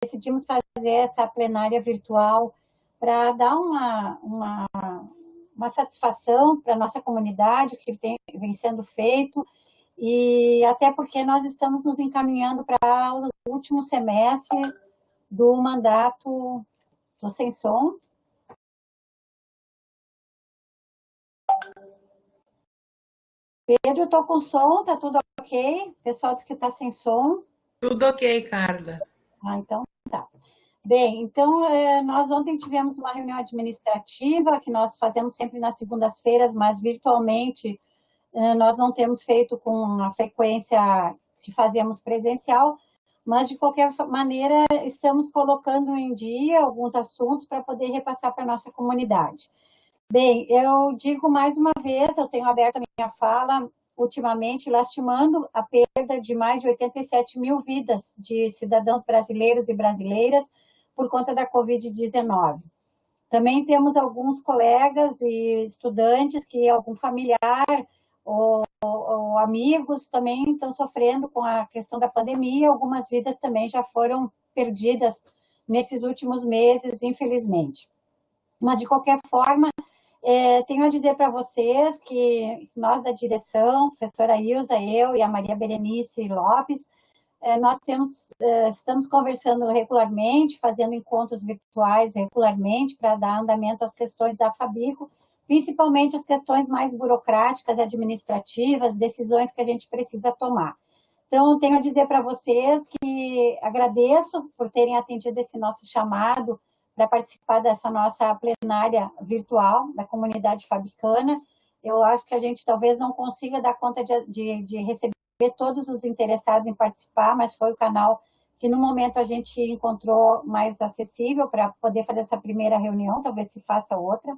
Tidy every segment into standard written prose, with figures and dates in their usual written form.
decidimos fazer essa plenária virtual para dar uma satisfação para a nossa comunidade, que vem sendo feito, e até porque nós estamos nos encaminhando para o último semestre do mandato do Sem Som. Pedro, eu estou com som, está tudo ok? O pessoal diz que está sem som. Tudo ok, Carla. Então tá. Bem, então nós ontem tivemos uma reunião administrativa, que nós fazemos sempre nas segundas-feiras, mas virtualmente nós não temos feito com a frequência que fazíamos presencial, mas de qualquer maneira estamos colocando em dia alguns assuntos para poder repassar para a nossa comunidade. Bem, eu digo mais uma vez, eu tenho aberto a minha fala ultimamente, lastimando a perda de mais de 87 mil vidas de cidadãos brasileiros e brasileiras por conta da Covid-19. Também temos alguns colegas e estudantes que algum familiar ou amigos também estão sofrendo com a questão da pandemia, algumas vidas também já foram perdidas nesses últimos meses, infelizmente. Mas, de qualquer forma, tenho a dizer para vocês que nós da direção, a professora Ilza, eu e a Maria Berenice Lopes, nós estamos conversando regularmente, fazendo encontros virtuais regularmente para dar andamento às questões da Fabico, principalmente as questões mais burocráticas e administrativas, decisões que a gente precisa tomar. Então, tenho a dizer para vocês que agradeço por terem atendido esse nosso chamado para participar dessa nossa plenária virtual da comunidade fabicana. Eu acho que a gente talvez não consiga dar conta de receber todos os interessados em participar, mas foi o canal que no momento a gente encontrou mais acessível para poder fazer essa primeira reunião, talvez se faça outra.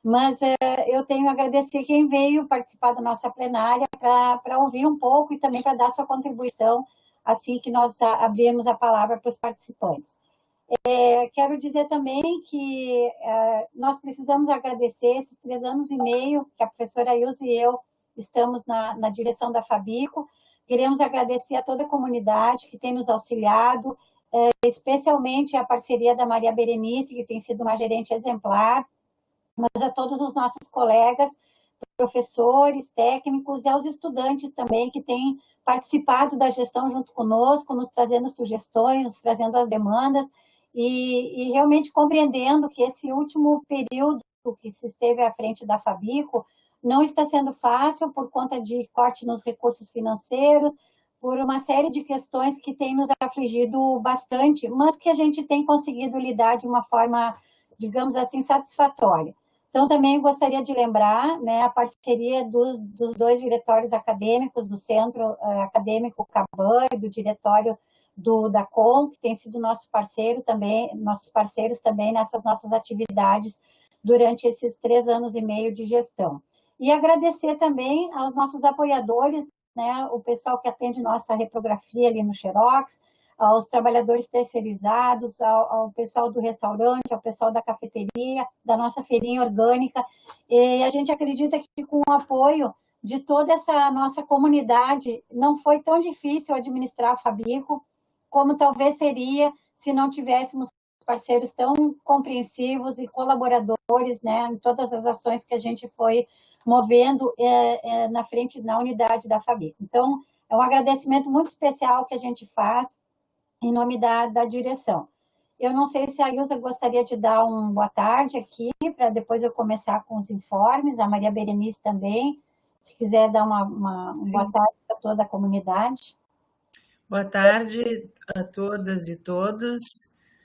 Mas eu tenho a agradecer quem veio participar da nossa plenária para ouvir um pouco e também para dar sua contribuição assim que nós abrirmos a palavra para os participantes. Quero dizer também que nós precisamos agradecer esses 3 anos e meio que a professora Ilse e eu estamos na direção da Fabico. Queremos agradecer a toda a comunidade que tem nos auxiliado, especialmente a parceria da Maria Berenice, que tem sido uma gerente exemplar, mas a todos os nossos colegas, professores, técnicos e aos estudantes também que têm participado da gestão junto conosco, nos trazendo sugestões, nos trazendo as demandas e realmente compreendendo que esse último período que se esteve à frente da Fabico não está sendo fácil por conta de corte nos recursos financeiros, por uma série de questões que têm nos afligido bastante, mas que a gente tem conseguido lidar de uma forma, digamos assim, satisfatória. Então, também gostaria de lembrar a parceria dos 2 diretórios acadêmicos, do Centro Acadêmico Caban e do diretório da COM, que tem sido nossos parceiros também nessas nossas atividades durante esses 3 anos e meio de gestão. E agradecer também aos nossos apoiadores, o pessoal que atende nossa reprografia ali no Xerox, aos trabalhadores terceirizados, ao pessoal do restaurante, ao pessoal da cafeteria, da nossa feirinha orgânica. E a gente acredita que com o apoio de toda essa nossa comunidade, não foi tão difícil administrar a Fabico, como talvez seria se não tivéssemos parceiros tão compreensivos e colaboradores em todas as ações que a gente foi movendo na unidade da Fabico. Então, é um agradecimento muito especial que a gente faz em nome da direção. Eu não sei se a Ilza gostaria de dar uma boa tarde aqui, para depois eu começar com os informes, a Maria Berenice também, se quiser dar uma boa tarde para toda a comunidade. Boa tarde a todas e todos.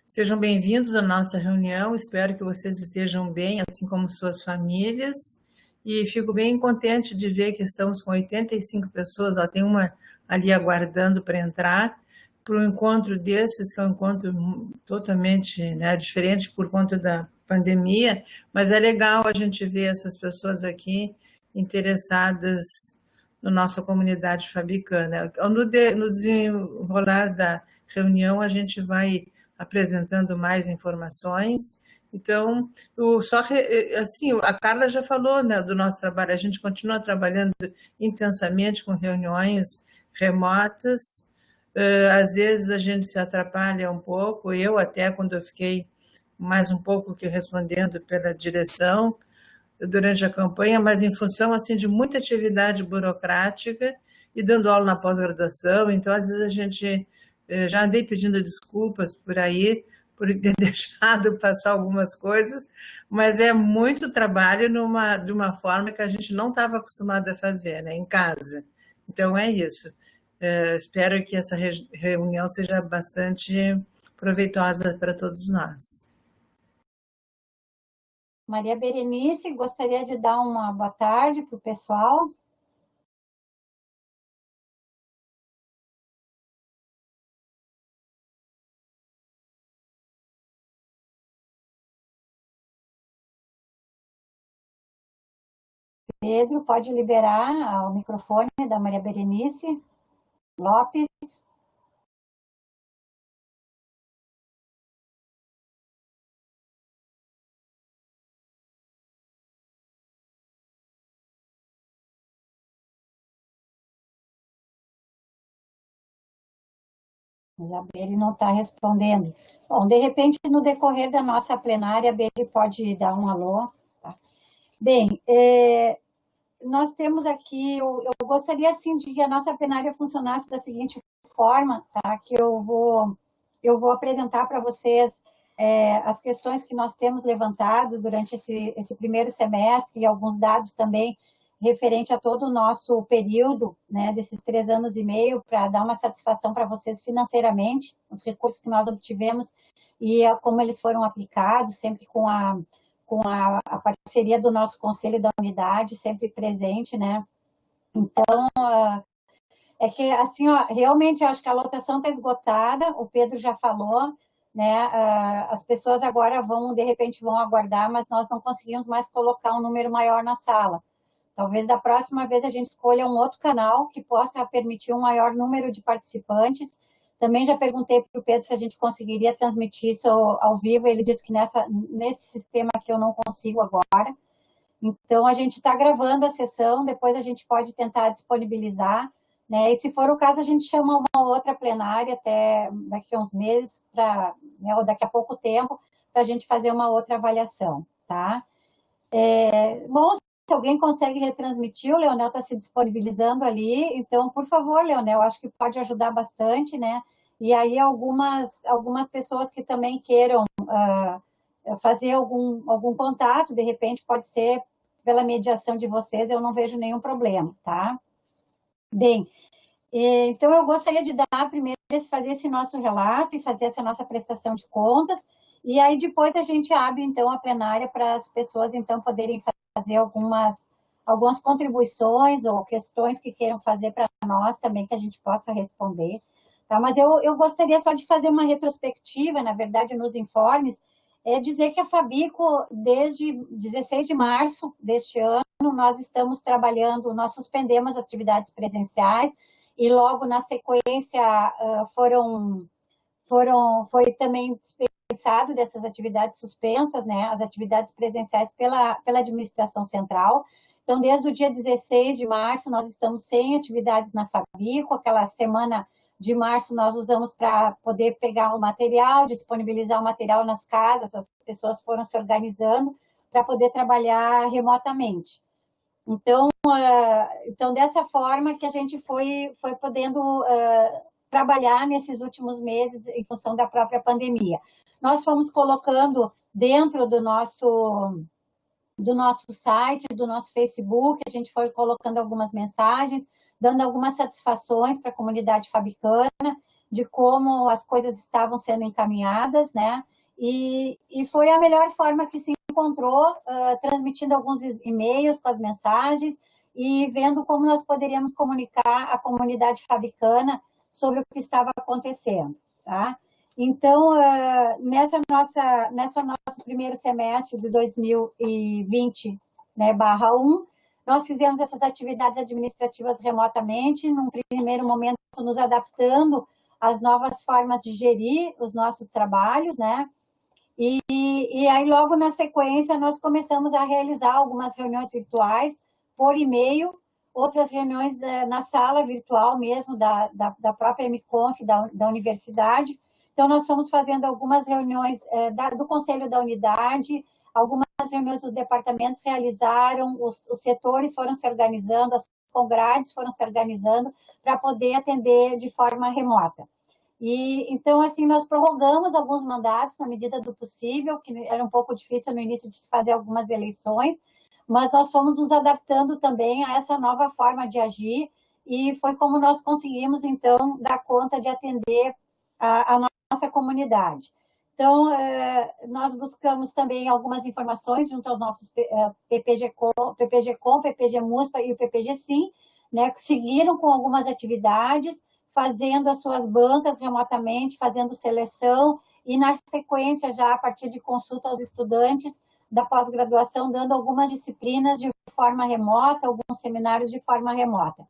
Sejam bem-vindos à nossa reunião. Espero que vocês estejam bem, assim como suas famílias. E fico bem contente de ver que estamos com 85 pessoas, tem uma ali aguardando para entrar, para um encontro desses, que é um encontro totalmente diferente por conta da pandemia, mas é legal a gente ver essas pessoas aqui interessadas na nossa comunidade fabicana. No desenrolar da reunião, a gente vai apresentando mais informações. Então, assim, a Carla já falou do nosso trabalho, a gente continua trabalhando intensamente com reuniões remotas, Às vezes a gente se atrapalha um pouco, eu até quando eu fiquei mais um pouco que respondendo pela direção durante a campanha, mas em função assim de muita atividade burocrática e dando aula na pós-graduação, então às vezes a gente já andei pedindo desculpas por aí por ter deixado passar algumas coisas, mas é muito trabalho de uma forma que a gente não estava acostumado a fazer, né, em casa. Então é isso. Espero que essa reunião seja bastante proveitosa para todos nós. Maria Berenice, gostaria de dar uma boa tarde para o pessoal. Pedro, pode liberar o microfone da Maria Berenice Lopes. Isabelle não está respondendo. Bom, de repente, no decorrer da nossa plenária, a Beli pode dar um alô. Tá? Bem, nós temos aqui, eu gostaria, assim, de que a nossa plenária funcionasse da seguinte forma, tá? Que eu vou apresentar para vocês as questões que nós temos levantado durante esse primeiro semestre e alguns dados também referente a todo o nosso período, né, desses 3 anos e meio, para dar uma satisfação para vocês financeiramente, os recursos que nós obtivemos e como eles foram aplicados, sempre com a parceria do nosso Conselho da Unidade, sempre presente, né? Então, é que, assim, ó, realmente, eu acho que a lotação está esgotada, o Pedro já falou, né? As pessoas agora de repente, vão aguardar, mas nós não conseguimos mais colocar um número maior na sala. Talvez da próxima vez a gente escolha um outro canal que possa permitir um maior número de participantes. Também já perguntei para o Pedro se a gente conseguiria transmitir isso ao vivo. Ele disse que nesse sistema aqui eu não consigo agora. Então, a gente está gravando a sessão, depois a gente pode tentar disponibilizar, né? E se for o caso, a gente chama uma outra plenária até daqui a uns meses, né, ou daqui a pouco tempo, para a gente fazer uma outra avaliação, tá? Bom, se alguém consegue retransmitir, o Leonel está se disponibilizando ali, então, por favor, Leonel, acho que pode ajudar bastante, né? E aí, algumas pessoas que também queiram fazer algum contato, de repente, pode ser pela mediação de vocês, eu não vejo nenhum problema, tá? Bem, então, eu gostaria de dar primeiro, fazer esse nosso relato e fazer essa nossa prestação de contas, e aí depois a gente abre, então, a plenária para as pessoas, então, poderem fazer algumas contribuições ou questões que queiram fazer para nós também, que a gente possa responder. Tá? Mas eu gostaria só de fazer uma retrospectiva, na verdade, nos informes, dizer que a Fabico, desde 16 de março deste ano, nós estamos trabalhando, nós suspendemos atividades presenciais e logo na sequência foi também dispensado dessas atividades suspensas, né, as atividades presenciais pela administração central. Então, desde o dia 16 de março, nós estamos sem atividades na Fabico. Aquela semana de março nós usamos para poder pegar o material, disponibilizar o material nas casas, as pessoas foram se organizando para poder trabalhar remotamente. Então, dessa forma que a gente foi podendo trabalhar nesses últimos meses em função da própria pandemia. Nós fomos colocando dentro do nosso site, do nosso Facebook, a gente foi colocando algumas mensagens, dando algumas satisfações para a comunidade fabicana de como as coisas estavam sendo encaminhadas, né? E foi a melhor forma que se encontrou, transmitindo alguns e-mails com as mensagens e vendo como nós poderíamos comunicar à comunidade fabicana sobre o que estava acontecendo, tá? Então, nessa nosso primeiro semestre de 2020, né, /1, nós fizemos essas atividades administrativas remotamente, num primeiro momento nos adaptando às novas formas de gerir os nossos trabalhos, né? E aí, logo na sequência, nós começamos a realizar algumas reuniões virtuais por e-mail outras reuniões na sala virtual mesmo da própria MConf da universidade. Então, nós fomos fazendo algumas reuniões do Conselho da Unidade, algumas reuniões dos departamentos realizaram, os setores foram se organizando, as congrades foram se organizando para poder atender de forma remota. E, então, assim, nós prorrogamos alguns mandatos na medida do possível, que era um pouco difícil no início de se fazer algumas eleições, mas nós fomos nos adaptando também a essa nova forma de agir, e foi como nós conseguimos, então, dar conta de atender a nossa comunidade. Então, nós buscamos também algumas informações junto aos nossos PPG-Com, PPG-MUSPA e o PPG-Sim, né, que seguiram com algumas atividades, fazendo as suas bancas remotamente, fazendo seleção, e na sequência, já a partir de consulta aos estudantes da pós-graduação, dando algumas disciplinas de forma remota, alguns seminários de forma remota.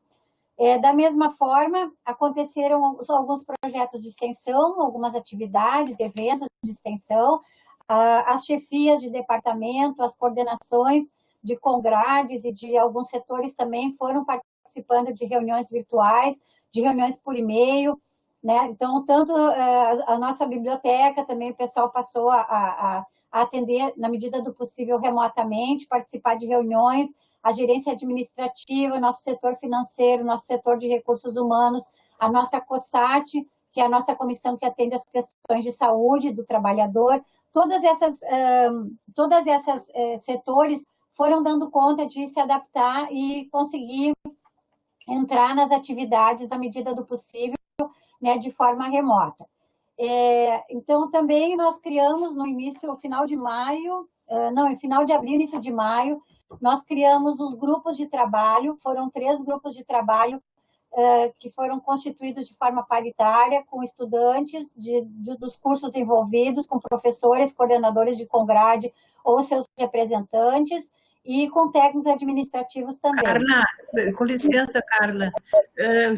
Da mesma forma, aconteceram alguns projetos de extensão, algumas atividades, eventos de extensão, as chefias de departamento, as coordenações de congrades e de alguns setores também foram participando de reuniões virtuais, de reuniões por e-mail, né? Então, tanto a nossa biblioteca também, o pessoal passou a atender, na medida do possível, remotamente, participar de reuniões, a gerência administrativa, nosso setor financeiro, nosso setor de recursos humanos, a nossa COSAT, que é a nossa comissão que atende as questões de saúde do trabalhador, todas essas setores foram dando conta de se adaptar e conseguir entrar nas atividades na medida do possível, né, de forma remota. Então, também nós criamos no final de abril, início de maio, nós criamos os grupos de trabalho, foram 3 grupos de trabalho que foram constituídos de forma paritária, com estudantes dos cursos envolvidos, com professores, coordenadores de congrade ou seus representantes, e com técnicos administrativos também. Carla, com licença, Carla,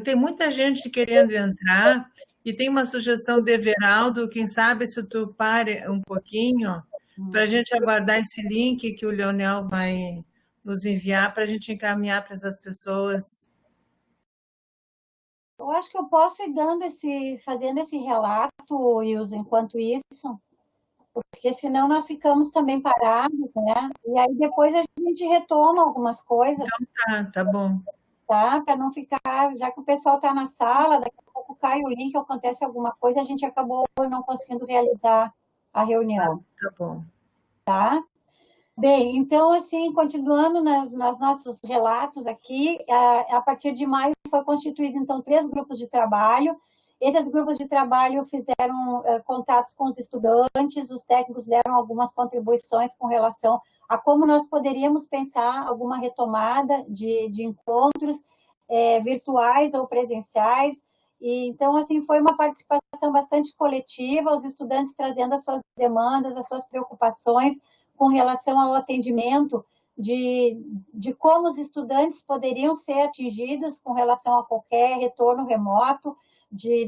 tem muita gente querendo entrar, e tem uma sugestão de Everaldo, quem sabe se tu pare um pouquinho, para a gente aguardar esse link que o Leonel vai nos enviar, para a gente encaminhar para essas pessoas. Eu acho que eu posso ir fazendo esse relato, Wilson, enquanto isso, porque senão nós ficamos também parados, né? E aí depois a gente retoma algumas coisas. Então tá bom. Tá? Para não ficar, já que o pessoal está na sala, daqui a pouco cai o link, acontece alguma coisa, a gente acabou não conseguindo realizar a reunião. Tá bom. Tá? Bem, então, assim, continuando nos nossos relatos aqui, a partir de maio foi constituído, então, 3 grupos de trabalho. Esses grupos de trabalho fizeram contatos com os estudantes, os técnicos deram algumas contribuições com relação a como nós poderíamos pensar alguma retomada de encontros virtuais ou presenciais. E, então, assim, foi uma participação bastante coletiva, os estudantes trazendo as suas demandas, as suas preocupações com relação ao atendimento, de como os estudantes poderiam ser atingidos com relação a qualquer retorno remoto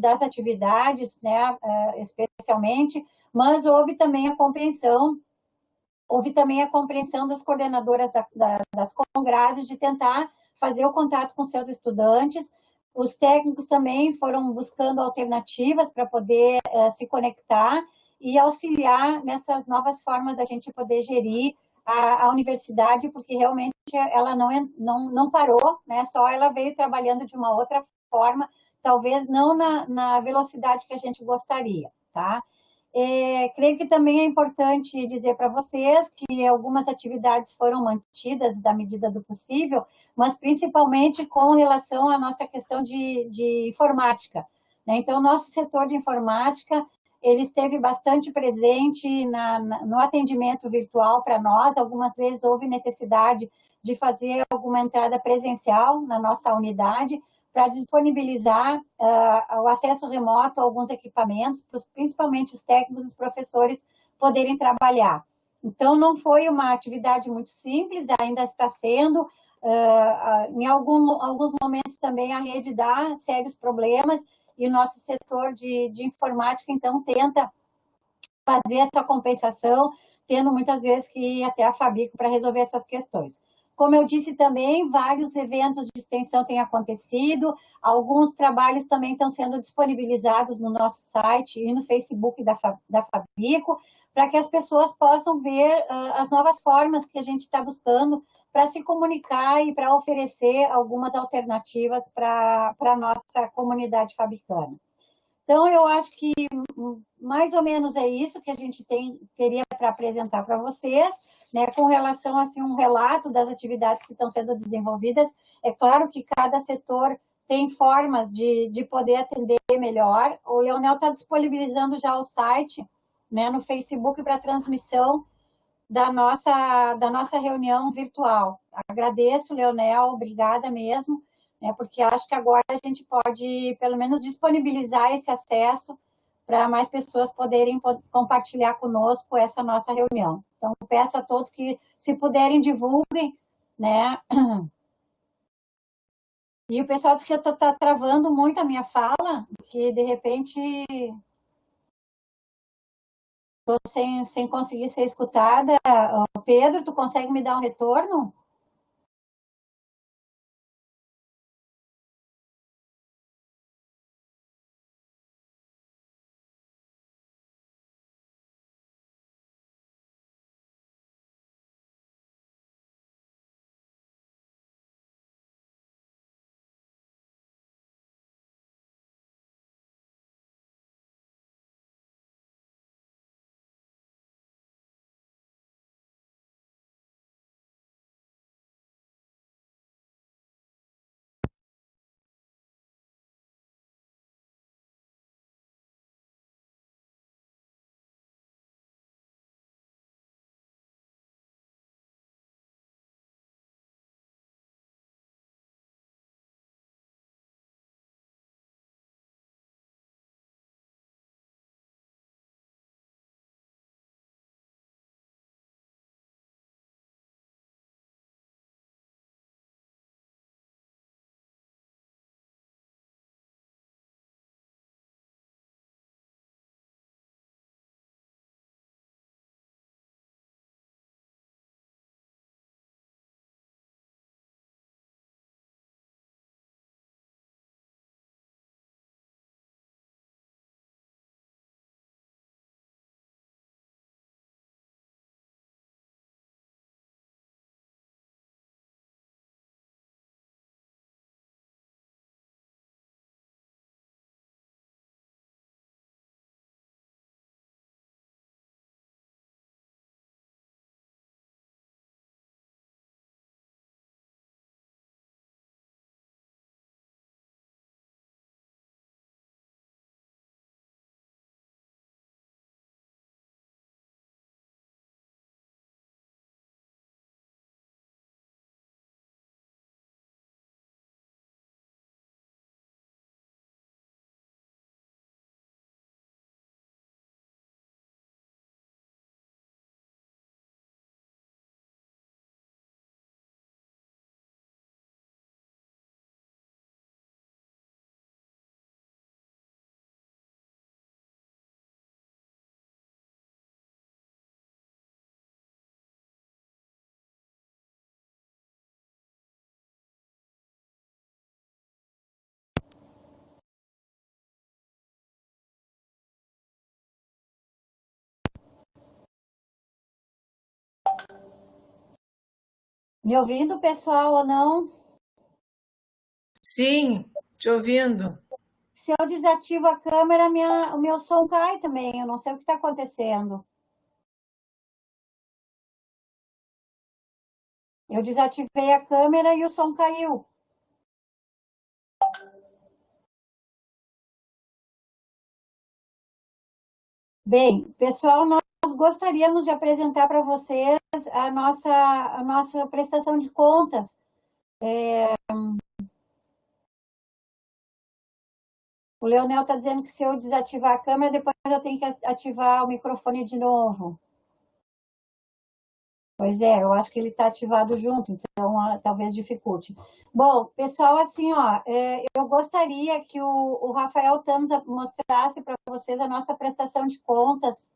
das atividades, né, especialmente, mas houve também a compreensão das coordenadoras das congrades de tentar fazer o contato com seus estudantes. Os técnicos também foram buscando alternativas para poder se conectar e auxiliar nessas novas formas da gente poder gerir a universidade, porque realmente ela não parou, né? Só ela veio trabalhando de uma outra forma, talvez não na velocidade que a gente gostaria, tá? Creio que também é importante dizer para vocês que algumas atividades foram mantidas da medida do possível, mas principalmente com relação à nossa questão de informática, né? Então, o nosso setor de informática, ele esteve bastante presente no atendimento virtual para nós. Algumas vezes houve necessidade de fazer alguma entrada presencial na nossa unidade para disponibilizar o acesso remoto a alguns equipamentos, principalmente os técnicos e os professores poderem trabalhar. Então, não foi uma atividade muito simples, ainda está sendo. Em alguns momentos também a rede dá sérios problemas, e o nosso setor de informática, então, tenta fazer essa compensação, tendo muitas vezes que ir até a Fabico para resolver essas questões. Como eu disse também, vários eventos de extensão têm acontecido, alguns trabalhos também estão sendo disponibilizados no nosso site e no Facebook da Fabico, para que as pessoas possam ver as novas formas que a gente está buscando para se comunicar e para oferecer algumas alternativas para a nossa comunidade fabicana. Então, eu acho que mais ou menos é isso que a gente teria para apresentar para vocês, né, com relação a assim, um relato das atividades que estão sendo desenvolvidas. É claro que cada setor tem formas de poder atender melhor. O Leonel está disponibilizando já o site, né, no Facebook para transmissão da nossa reunião virtual. Agradeço, Leonel, obrigada mesmo, né, porque acho que agora a gente pode, pelo menos, disponibilizar esse acesso para mais pessoas poderem compartilhar conosco essa nossa reunião. Então, peço a todos que, se puderem, divulguem, né? E o pessoal diz que eu estou travando muito a minha fala, que, de repente, estou sem conseguir ser escutada. Pedro, tu consegue me dar um retorno? Me ouvindo, pessoal, ou não? Sim, te ouvindo. Se eu desativo a câmera, o meu som cai também. Eu não sei o que está acontecendo. Eu desativei a câmera e o som caiu. Bem, pessoal, nós gostaríamos de apresentar para vocês a nossa prestação de contas. O Leonel está dizendo que se eu desativar a câmera, depois eu tenho que ativar o microfone de novo. Pois é, eu acho que ele está ativado junto, então talvez dificulte. Bom, pessoal, assim, ó, eu gostaria que o Rafael Tamos mostrasse para vocês a nossa prestação de contas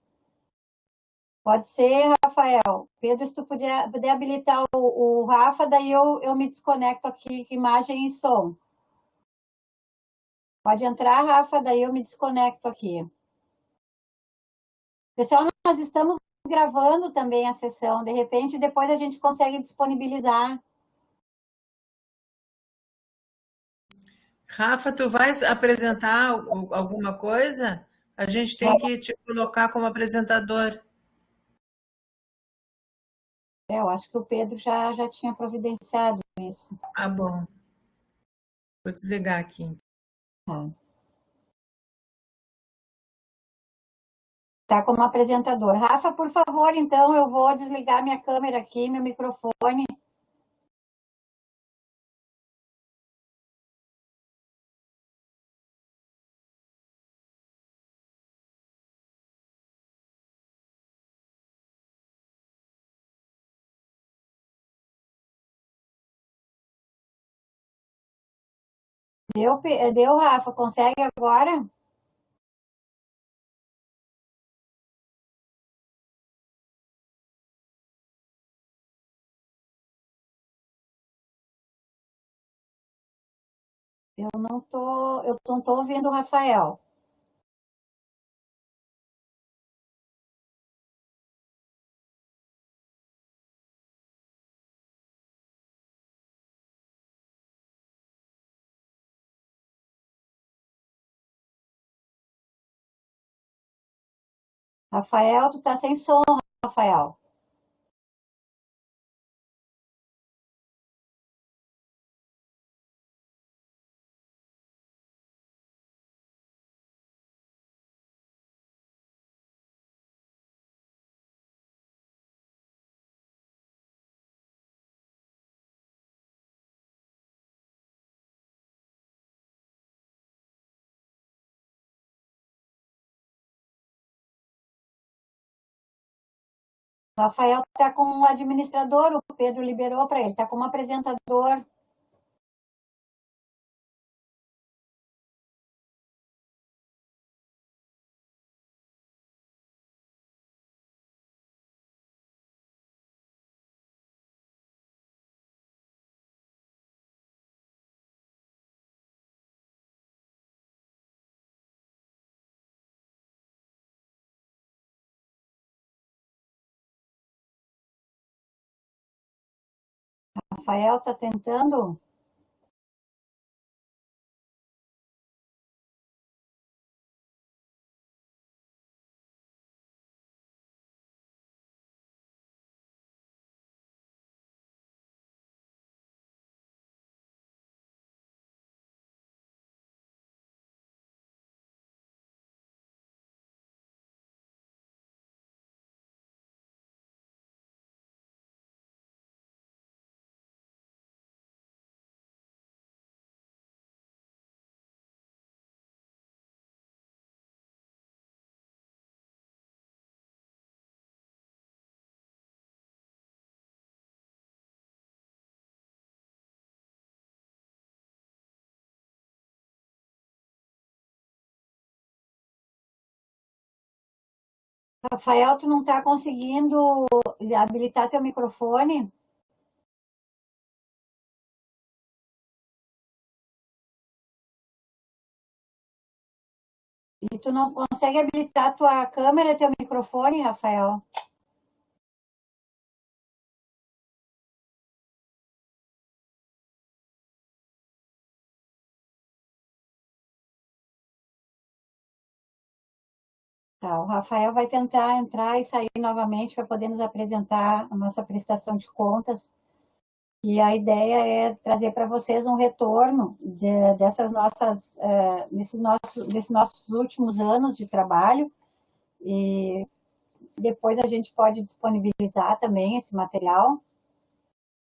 Pode ser, Rafael. Pedro, se tu puder habilitar o Rafa, daí eu me desconecto aqui, imagem e som. Pode entrar, Rafa, daí eu me desconecto aqui. Pessoal, nós estamos gravando também a sessão. De repente, depois a gente consegue disponibilizar. Rafa, tu vais apresentar alguma coisa? A gente tem que te colocar como apresentador. Eu acho que o Pedro já tinha providenciado isso. Ah, bom. Vou desligar aqui. Tá. Tá como apresentador. Rafa, por favor, então, eu vou desligar minha câmera aqui, meu microfone. Deu, Rafa? Consegue agora? Eu não tô ouvindo o Rafael. Rafael, tu tá sem som, Rafael. Rafael tá como administrador, o Pedro liberou para ele, tá como apresentador. Rafael tá tentando. Rafael, tu não tá conseguindo habilitar teu microfone? E tu não consegue habilitar tua câmera e teu microfone, Rafael? Tá, o Rafael vai tentar entrar e sair novamente para poder nos apresentar a nossa prestação de contas. E a ideia é trazer para vocês um retorno dessas nossas, desses nossos últimos anos de trabalho. E depois a gente pode disponibilizar também esse material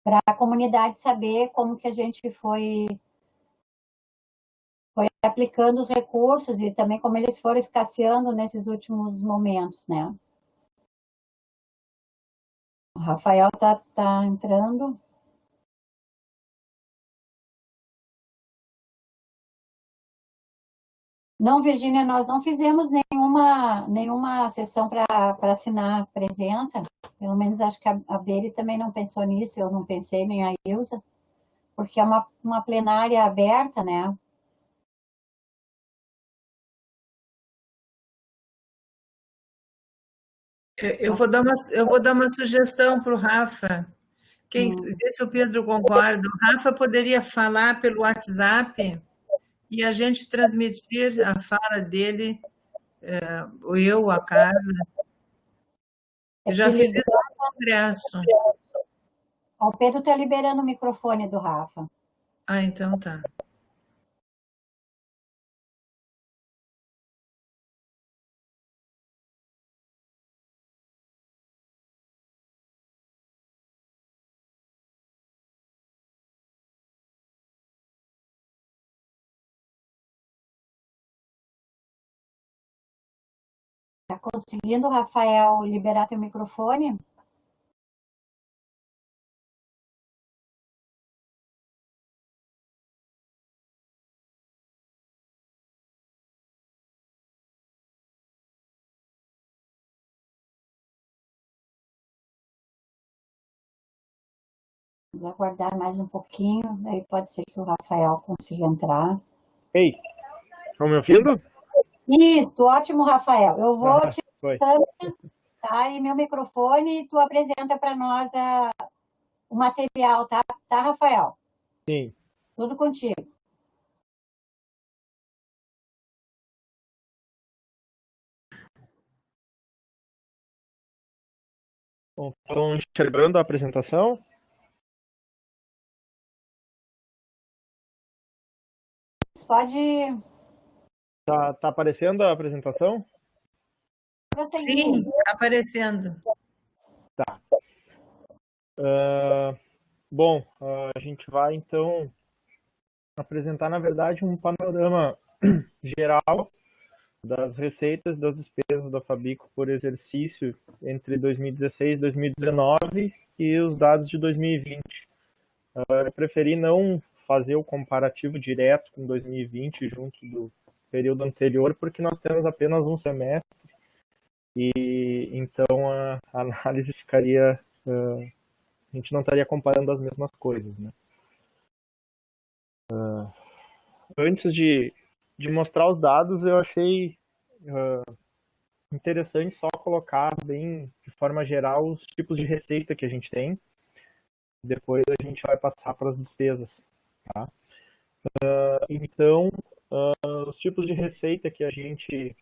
para a comunidade saber como que a gente foi aplicando os recursos e também como eles foram escasseando nesses últimos momentos, né? O Rafael tá entrando. Não, Virgínia, nós não fizemos nenhuma nenhuma sessão para assinar presença. Pelo menos acho que a Beri também não pensou nisso, eu não pensei, nem a Ilza, porque é uma plenária aberta, né? Eu vou dar uma sugestão para o Rafa. Vê se o Pedro concorda. O Rafa poderia falar pelo WhatsApp e a gente transmitir a fala dele, ou eu, a Carla. Eu já fiz isso no Congresso. O Pedro está liberando o microfone do Rafa. Ah, então tá. Está conseguindo, Rafael, liberar teu microfone? Vamos aguardar mais um pouquinho, aí pode ser que o Rafael consiga entrar. Ei, estão me ouvindo? Isso, ótimo, Rafael. Eu vou te Foi. tá? E meu microfone e tu apresenta para nós o material, tá? Tá, Rafael? Sim. Tudo contigo. Bom, estão enxergando a apresentação? Pode Tá aparecendo a apresentação? prosseguir. Sim, está aparecendo. Tá. Bom, a gente vai então apresentar, na verdade, um panorama geral das receitas das despesas da Fabico por exercício entre 2016 e 2019 e os dados de 2020. Eu preferi não fazer o comparativo direto com 2020 junto do período anterior, porque nós temos apenas um semestre e então a análise ficaria, a gente não estaria comparando as mesmas coisas, né? Antes de mostrar os dados, eu achei interessante só colocar bem de forma geral os tipos de receita que a gente tem. Depois a gente vai passar para as despesas, tá? Então, os tipos de receita que a gente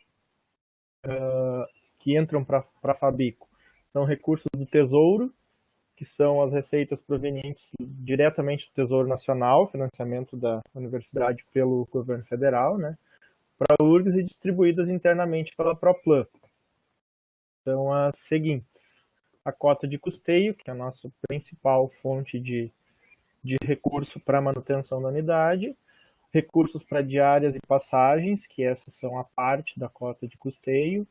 que entram para a Fabico são recursos do Tesouro, que são as receitas provenientes diretamente do Tesouro Nacional, financiamento da universidade pelo governo federal, né, para a URGS e distribuídas internamente pela Proplan. São as seguintes: a cota de custeio, que é a nossa principal fonte de recurso para a manutenção da unidade, recursos para diárias e passagens, que essas são a parte da cota de custeio,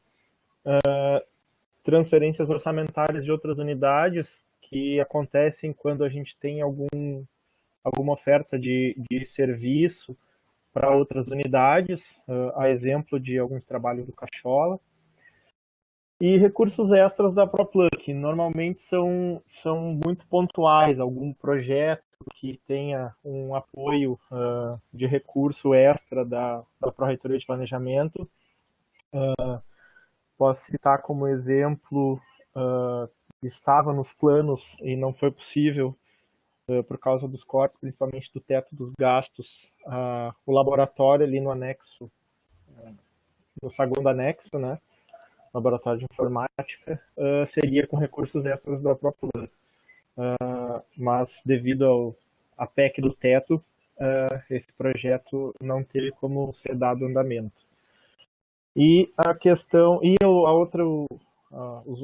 transferências orçamentárias de outras unidades, que acontecem quando a gente tem alguma oferta de serviço para outras unidades, a exemplo de alguns trabalhos do Cachola, e recursos extras da Proplan, que normalmente são muito pontuais, algum projeto que tenha um apoio de recurso extra da Pró-Reitoria de Planejamento. Posso citar como exemplo, estava nos planos e não foi possível por causa dos cortes, principalmente do teto dos gastos, o laboratório ali no anexo, no segundo anexo, né, laboratório de informática, seria com recursos extras da própria mas devido à PEC do teto, esse projeto não teve como ser dado andamento. E a questão, e o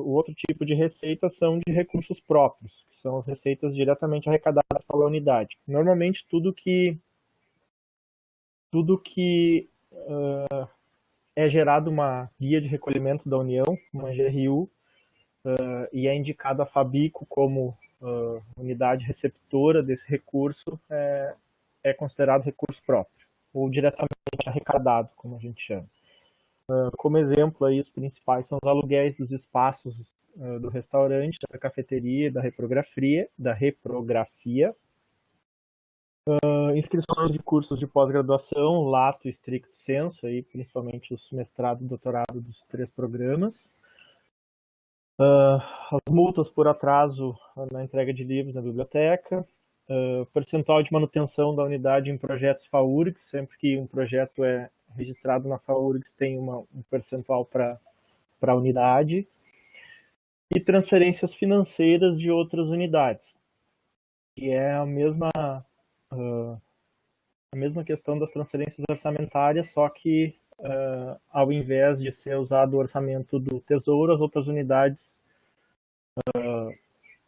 outro tipo de receita são de recursos próprios, que são as receitas diretamente arrecadadas pela unidade. Normalmente tudo que é gerado uma guia de recolhimento da União, uma GRU, e é indicada a Fabico como unidade receptora desse recurso, é considerado recurso próprio, ou diretamente arrecadado, como a gente chama. Como exemplo, aí, os principais são os aluguéis dos espaços do restaurante, da cafeteria, da reprografia, inscrições de cursos de pós-graduação, lato e stricto sensu, aí, principalmente os mestrado e doutorado dos 3 programas, as multas por atraso na entrega de livros na biblioteca, percentual de manutenção da unidade em projetos FAURGS, sempre que um projeto é registrado na FAURGS tem um percentual para a unidade, e transferências financeiras de outras unidades, que é a mesma questão das transferências orçamentárias, só que ao invés de ser usado o orçamento do Tesouro, as outras unidades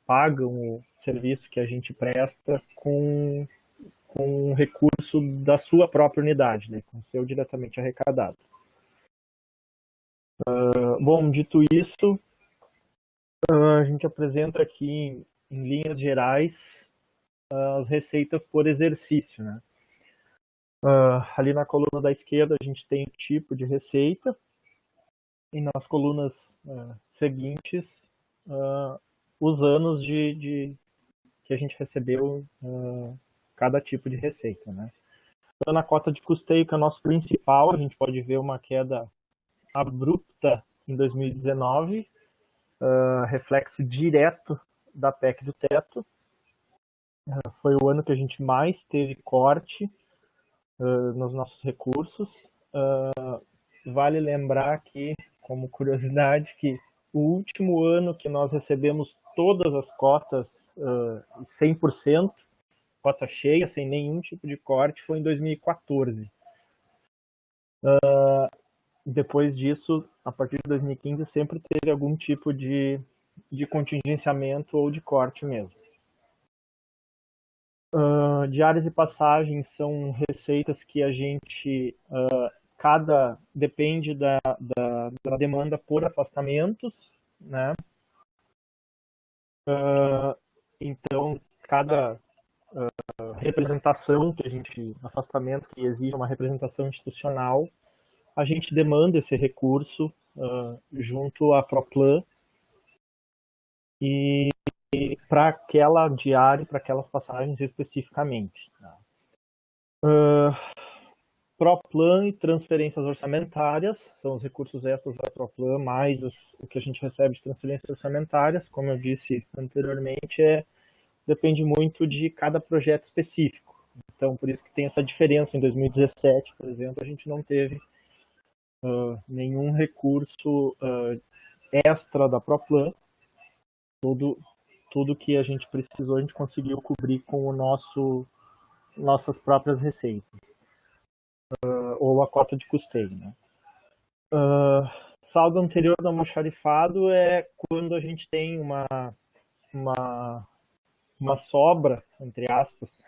pagam o serviço que a gente presta com recurso da sua própria unidade, né, com o seu diretamente arrecadado. Bom, dito isso, a gente apresenta aqui em linhas gerais as receitas por exercício, né? Ali na coluna da esquerda a gente tem o tipo de receita e nas colunas seguintes os anos que a gente recebeu cada tipo de receita, né? Então, na cota de custeio, que é o nosso principal, a gente pode ver uma queda abrupta em 2019, reflexo direto da PEC do teto. Foi o ano que a gente mais teve corte nos nossos recursos. Vale lembrar que, como curiosidade, que o último ano que nós recebemos todas as cotas 100%, cota cheia, sem nenhum tipo de corte, foi em 2014. Depois disso, a partir de 2015, sempre teve algum tipo de contingenciamento ou de corte mesmo. Diárias e passagens são receitas que a gente depende da demanda por afastamentos, né? Então, cada representação afastamento que exige uma representação institucional, a gente demanda esse recurso junto à Proplan e para aquela diária, para aquelas passagens especificamente. Proplan e transferências orçamentárias, são os recursos extras da Proplan, mais o que a gente recebe de transferências orçamentárias, como eu disse anteriormente, depende muito de cada projeto específico. Então, por isso que tem essa diferença. Em 2017, por exemplo, a gente não teve nenhum recurso extra da Proplan. Tudo que a gente precisou, a gente conseguiu cobrir com nossas próprias receitas. Ou a cota de custeio, né? Saldo anterior do almoxarifado é quando a gente tem uma sobra, entre aspas,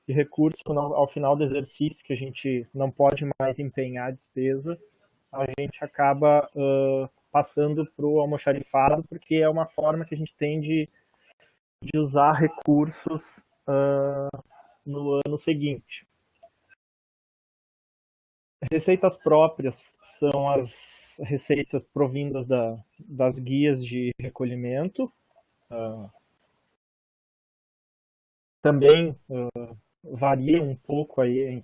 de recurso ao final do exercício, que a gente não pode mais empenhar a despesa, a gente acaba passando para o almoxarifado, porque é uma forma que a gente tem de usar recursos no ano seguinte. Receitas próprias são as receitas provindas das guias de recolhimento. Também varia um pouco aí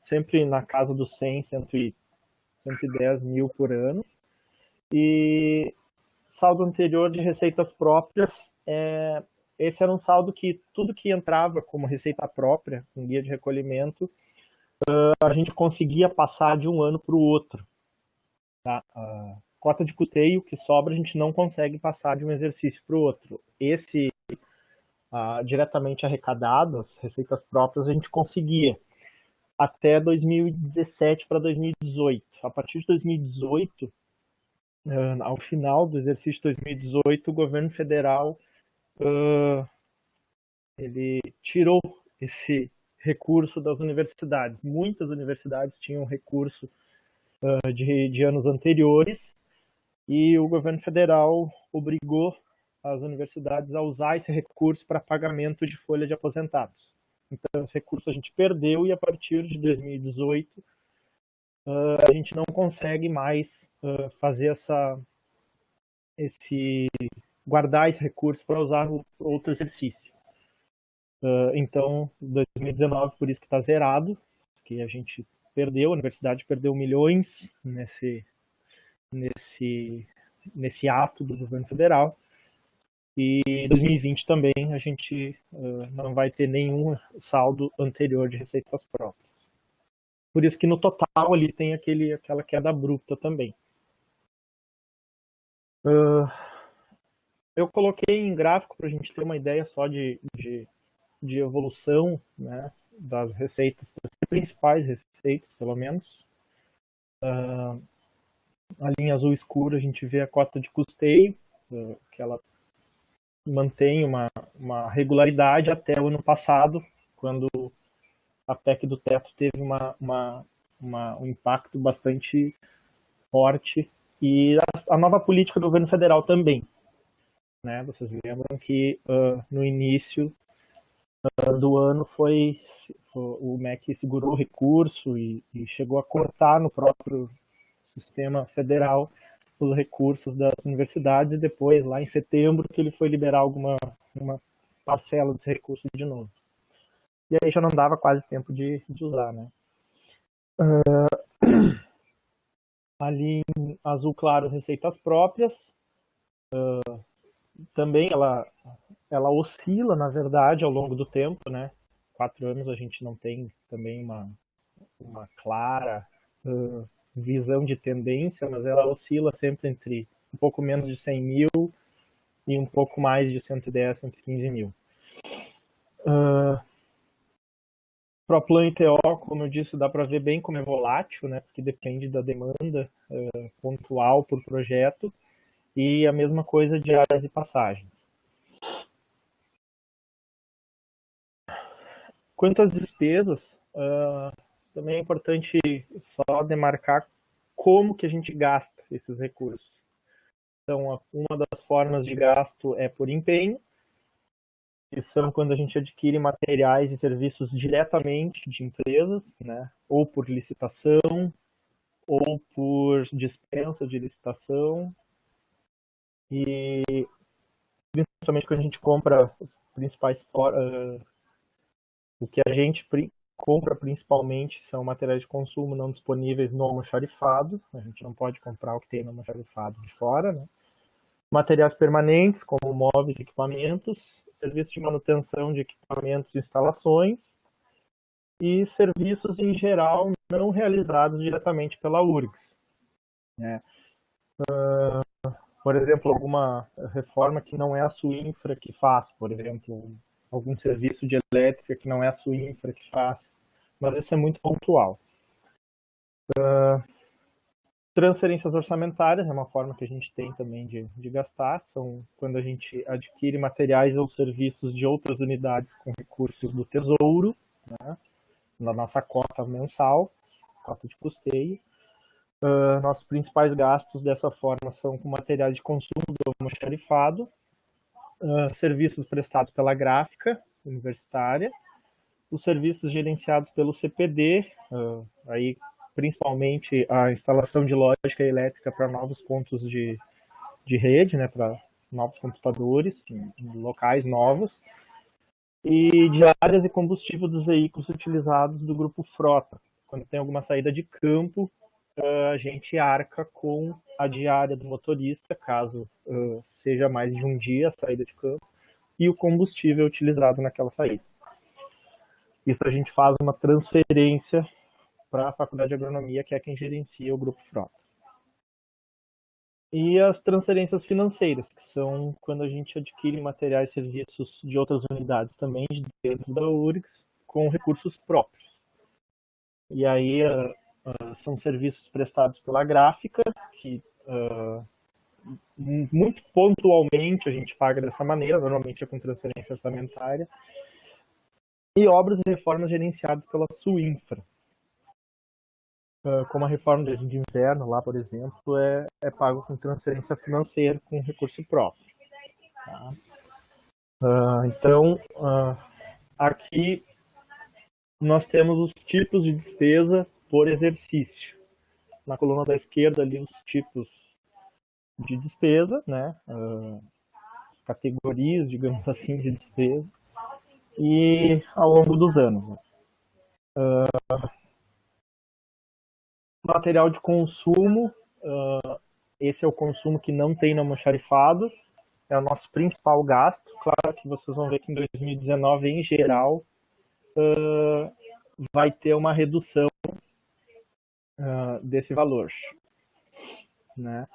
sempre na casa dos 100, 110 mil por ano. E saldo anterior de receitas próprias, esse era um saldo que tudo que entrava como receita própria, com guia de recolhimento, a gente conseguia passar de um ano para o outro. Tá? A cota de custeio que sobra, a gente não consegue passar de um exercício para o outro. Esse, diretamente arrecadado, as receitas próprias, a gente conseguia até 2017 para 2018. A partir de 2018, ao final do exercício de 2018, o governo federal ele tirou esse recurso das universidades. Muitas universidades tinham recurso de anos anteriores e o governo federal obrigou as universidades a usar esse recurso para pagamento de folha de aposentados. Então, esse recurso a gente perdeu e a partir de 2018 a gente não consegue mais fazer guardar esse recurso para usar outro exercício. Então, 2019, por isso que está zerado, que a gente perdeu, a universidade perdeu milhões nesse ato do governo federal. E 2020 também a gente não vai ter nenhum saldo anterior de receitas próprias. Por isso que no total ali tem aquela queda abrupta também. Eu coloquei em gráfico para a gente ter uma ideia só de evolução, né, das receitas, das principais receitas, pelo menos. A linha azul escura a gente vê a cota de custeio, que ela mantém uma regularidade até o ano passado, quando a PEC do teto teve um impacto bastante forte, e a nova política do governo federal também. Né? Vocês lembram que no início do ano o MEC segurou o recurso e chegou a cortar no próprio sistema federal os recursos das universidades, e depois, lá em setembro, que ele foi liberar uma parcela desse recurso de novo. E aí já não dava quase tempo de usar, né? Ali em azul claro, receitas próprias. Também ela oscila, na verdade, ao longo do tempo, né? 4 anos a gente não tem também uma clara visão de tendência, mas ela oscila sempre entre um pouco menos de 100 mil e um pouco mais de 110, 115 mil. Proplan e TO, como eu disse, dá para ver bem como é volátil, né? Porque depende da demanda pontual por projeto, e a mesma coisa de áreas e passagens. Quanto às despesas, também é importante só demarcar como que a gente gasta esses recursos. Então, uma das formas de gasto é por empenho, que são quando a gente adquire materiais e serviços diretamente de empresas, né? Ou por licitação, ou por dispensa de licitação, e principalmente quando a gente compra os principais o que a gente compra principalmente são materiais de consumo não disponíveis no almoxarifado. A gente não pode comprar o que tem no almoxarifado de fora, né? Materiais permanentes, como móveis e equipamentos, serviços de manutenção de equipamentos e instalações, e serviços em geral não realizados diretamente pela URGS, né? Por exemplo, alguma reforma que não é a Suinfra que faz, por exemplo, algum serviço de elétrica que não é a Suinfra que faz, mas isso é muito pontual. Transferências orçamentárias é uma forma que a gente tem também de gastar, são quando a gente adquire materiais ou serviços de outras unidades com recursos do Tesouro, né, na nossa cota mensal, cota de custeio. Nossos principais gastos dessa forma são com materiais de consumo do almoxarifado, serviços prestados pela gráfica universitária, os serviços gerenciados pelo CPD, aí principalmente a instalação de lógica elétrica para novos pontos de rede, né, para novos computadores, em locais novos, e diárias e combustível dos veículos utilizados do grupo frota. Quando tem alguma saída de campo, a gente arca com a diária do motorista, caso seja mais de um dia a saída de campo, e o combustível utilizado naquela saída. Isso a gente faz uma transferência para a Faculdade de Agronomia, que é quem gerencia o grupo frota. E as transferências financeiras, que são quando a gente adquire materiais e serviços de outras unidades também, dentro da URGS, com recursos próprios. E aí são serviços prestados pela gráfica, que muito pontualmente a gente paga dessa maneira, normalmente é com transferência orçamentária, e obras e reformas gerenciadas pela Suinfra. Como a reforma de inverno, lá, por exemplo, é pago com transferência financeira, com recurso próprio. Tá? Então, aqui nós temos os tipos de despesa por exercício. na coluna da esquerda ali os tipos de despesa, né? Categorias, digamos assim, de despesa, e ao longo dos anos. Material de consumo, esse é o consumo que não tem no almoxarifado, é o nosso principal gasto. Claro que vocês vão ver que em 2019, em geral, vai ter uma redução desse valor, né?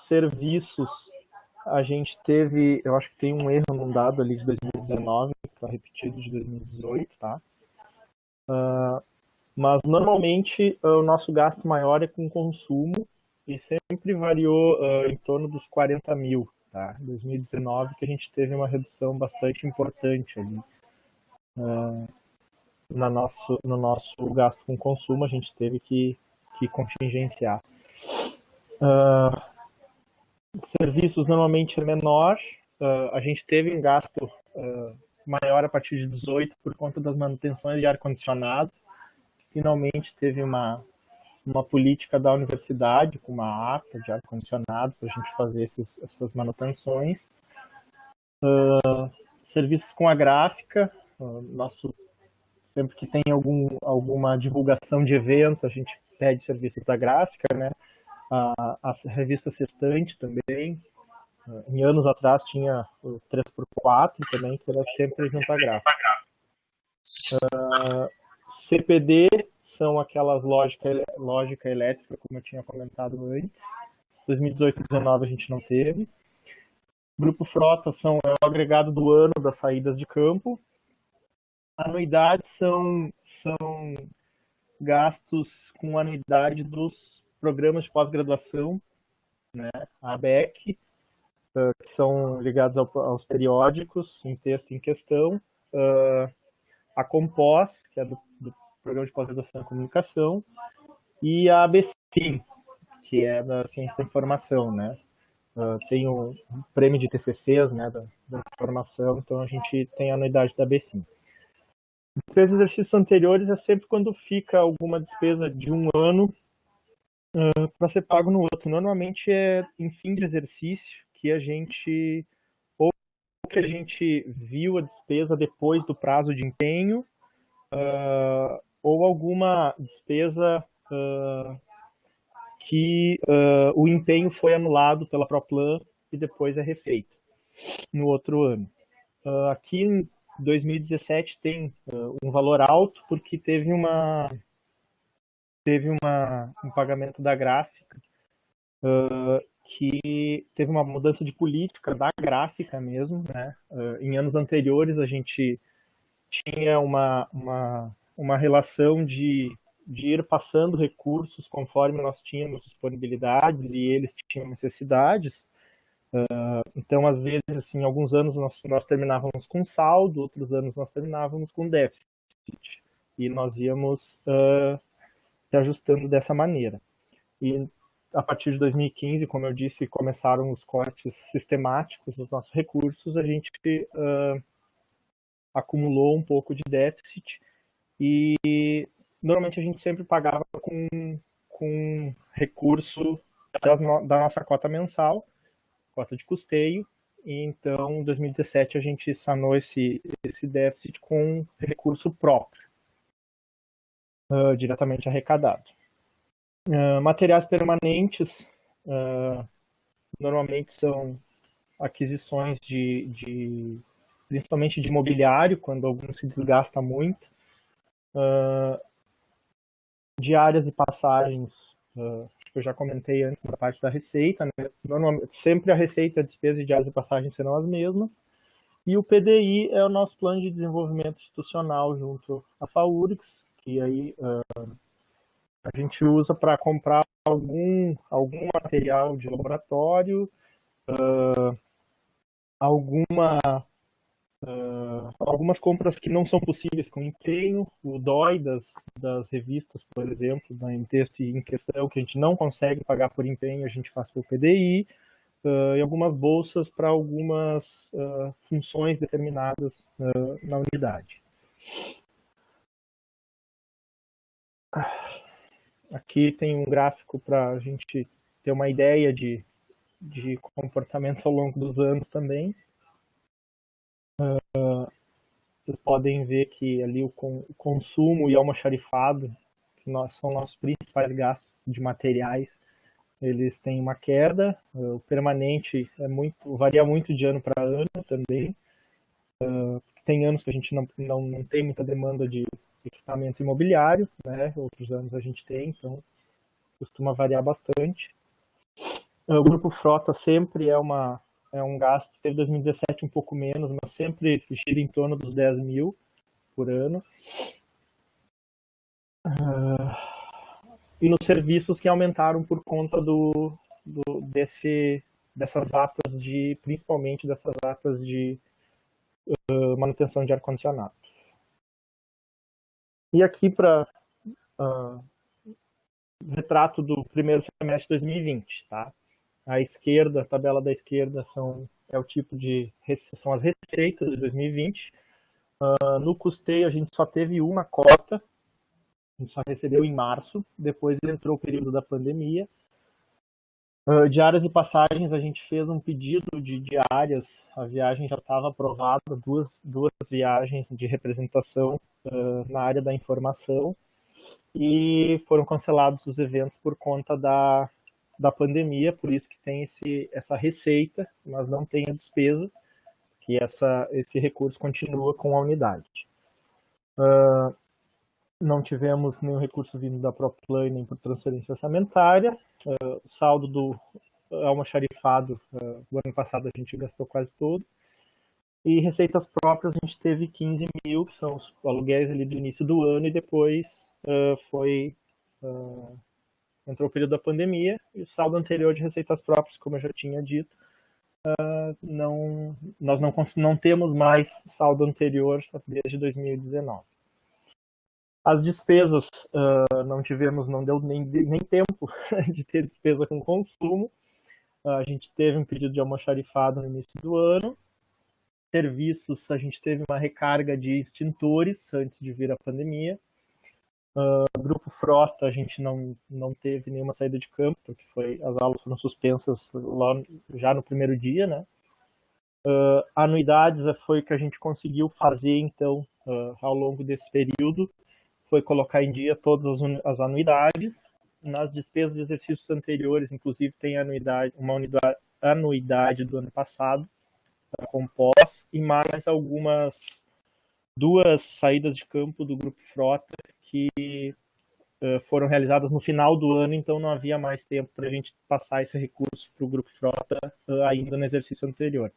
Serviços, a gente teve, eu acho que tem um erro num dado ali de 2019, que está repetido de 2018, tá? Mas normalmente o nosso gasto maior é com consumo e sempre variou em torno dos 40 mil, tá? Em 2019 que a gente teve uma redução bastante importante ali. No nosso gasto com consumo, a gente teve que contingenciar. Serviços normalmente é menor, a gente teve um gasto maior a partir de 18 por conta das manutenções de ar-condicionado. Finalmente teve uma política da universidade com uma ata de ar-condicionado para a gente fazer essas manutenções. Serviços com a gráfica, sempre que tem alguma divulgação de evento, a gente pede serviços da gráfica, né? A revista Sextante também. Em anos atrás tinha o 3x4 também, que era sempre junto à gráfica. CPD são aquelas lógica elétrica, como eu tinha comentado antes. 2018 e 2019 a gente não teve. Grupo Frota é o agregado do ano das saídas de campo. Anuidades são gastos com anuidade dos programas de pós-graduação, né? A ABEC, que são ligados aos periódicos, em texto em questão. A Compós, que é do Programa de Pós-Graduação em Comunicação, e a ABCIM, que é da Ciência da Informação, né? Tem o prêmio de TCCs, né, da formação, então a gente tem a anuidade da ABCIM. Despesas de exercícios anteriores é sempre quando fica alguma despesa de um ano para ser pago no outro. Normalmente é em fim de exercício que a gente viu a despesa depois do prazo de empenho, ou alguma despesa que o empenho foi anulado pela Proplan e depois é refeito no outro ano. Aqui em 2017 tem um valor alto porque teve um pagamento da gráfica que teve uma mudança de política da gráfica mesmo, né? Em anos anteriores a gente tinha uma relação de ir passando recursos conforme nós tínhamos disponibilidades e eles tinham necessidades. Então, às vezes, assim, alguns anos nós terminávamos com saldo, outros anos nós terminávamos com déficit. E nós íamos se ajustando dessa maneira. E a partir de 2015, como eu disse, começaram os cortes sistemáticos dos nossos recursos, a gente acumulou um pouco de déficit e normalmente a gente sempre pagava com recurso da nossa cota mensal, cota de custeio, e então em 2017 a gente sanou esse déficit com recurso próprio, diretamente arrecadado. Materiais permanentes, normalmente são aquisições principalmente de imobiliário, quando algum se desgasta muito, diárias e passagens, que eu já comentei antes da parte da receita, né? Normalmente, sempre a receita, a despesa de diárias e passagens serão as mesmas, e o PDI é o nosso plano de desenvolvimento institucional junto à FAURGS, que aí a gente usa para comprar algum material de laboratório, algumas compras que não são possíveis com empenho, o DOI das revistas, por exemplo, em texto em questão, que a gente não consegue pagar por empenho, a gente faz pelo PDI, e algumas bolsas para algumas funções determinadas na unidade. Aqui tem um gráfico para a gente ter uma ideia de comportamento ao longo dos anos também. Vocês podem ver que ali o consumo e almoxarifado, que são nossos principais gastos de materiais, eles têm uma queda. O permanente varia muito de ano para ano também. Tem anos que a gente não tem muita demanda de equipamento imobiliário, né? Outros anos a gente tem, então costuma variar bastante. O grupo frota sempre é um gasto, teve 2017 um pouco menos, mas sempre gira em torno dos 10 mil por ano. E nos serviços que aumentaram por conta dessas atas principalmente dessas atas de manutenção de ar-condicionado. E aqui para retrato do primeiro semestre de 2020, tá? À esquerda, a tabela da esquerda são as receitas de 2020. No custeio a gente só teve uma cota, a gente só recebeu em março, depois entrou o período da pandemia. Diárias e passagens, a gente fez um pedido de diárias, a viagem já estava aprovada, duas viagens de representação na área da informação, e foram cancelados os eventos por conta da pandemia, por isso que tem essa receita, mas não tem a despesa, que esse recurso continua com a unidade. Não tivemos nenhum recurso vindo da ProPlan nem por transferência orçamentária. O saldo do almoxarifado, o ano passado a gente gastou quase todo. E receitas próprias a gente teve 15 mil, que são os aluguéis ali do início do ano, e depois entrou o período da pandemia, e o saldo anterior de receitas próprias, como eu já tinha dito, nós não temos mais saldo anterior desde 2019. As despesas, não deu nem tempo de ter despesa com consumo. A gente teve um pedido de almoxarifado no início do ano. Serviços, a gente teve uma recarga de extintores antes de vir a pandemia. Grupo frota, a gente não teve nenhuma saída de campo, porque as aulas foram suspensas já no primeiro dia, né? Anuidades foi o que a gente conseguiu fazer, então, ao longo desse período, foi colocar em dia todas as anuidades. Nas despesas de exercícios anteriores, inclusive, tem uma anuidade do ano passado, com pós, e mais duas saídas de campo do Grupo Frota que foram realizadas no final do ano, então não havia mais tempo para a gente passar esse recurso para o Grupo Frota ainda no exercício anterior.